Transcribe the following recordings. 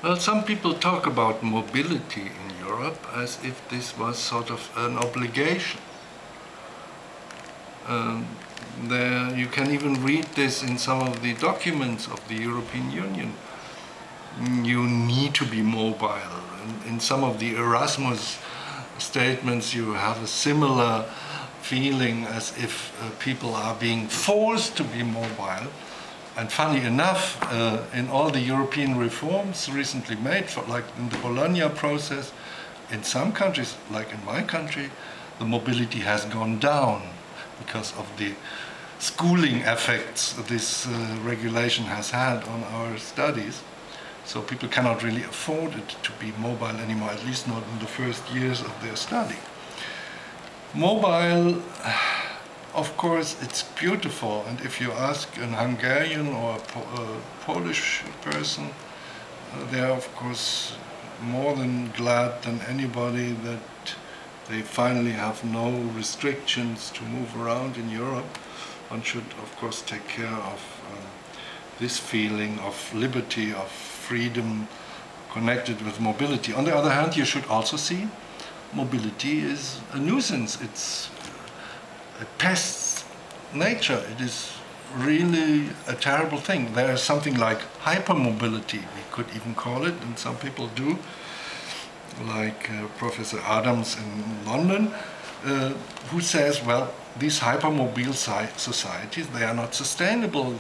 Well, some people talk about mobility in Europe as if this was sort of an obligation. You can even read this in some of the documents of the European Union. You need to be mobile. In some of the Erasmus statements you have a similar feeling as if people are being forced to be mobile. And funny enough, in all the European reforms recently made, like in the Bologna process, in some countries, like in my country, the mobility has gone down because of the schooling effects this regulation has had on our studies. So people cannot really afford it to be mobile anymore, at least not in the first years of their study. Mobile, of course, it's beautiful, and if you ask an Hungarian or a Polish person, they are of course more than glad than anybody that they finally have no restrictions to move around in Europe. One should of course take care of this feeling of liberty, of freedom connected with mobility. On the other hand, you should also see mobility is a nuisance. It pests nature. It is really a terrible thing. There is something like hypermobility, we could even call it, and some people do, like Professor Adams in London, who says, well, these hypermobile societies, they are not sustainable.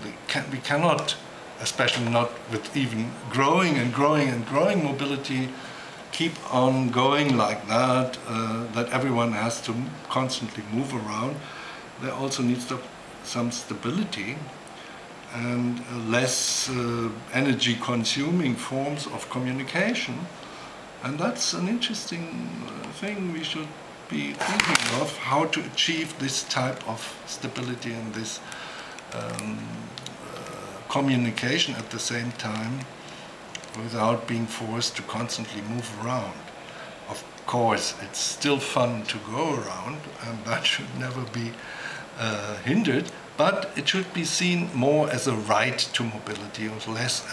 We cannot, especially not with even growing and growing and growing mobility, keep on going like that, that everyone has to constantly move around. There also needs some stability and less energy consuming forms of communication. And that's an interesting thing we should be thinking of, how to achieve this type of stability and this communication at the same time, without being forced to constantly move around. Of course, it's still fun to go around, and that should never be hindered, but it should be seen more as a right to mobility, or less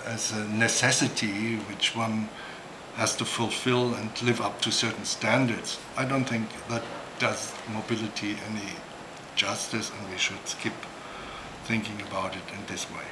as a necessity which one has to fulfill and live up to certain standards. I don't think that does mobility any justice, and we should skip thinking about it in this way.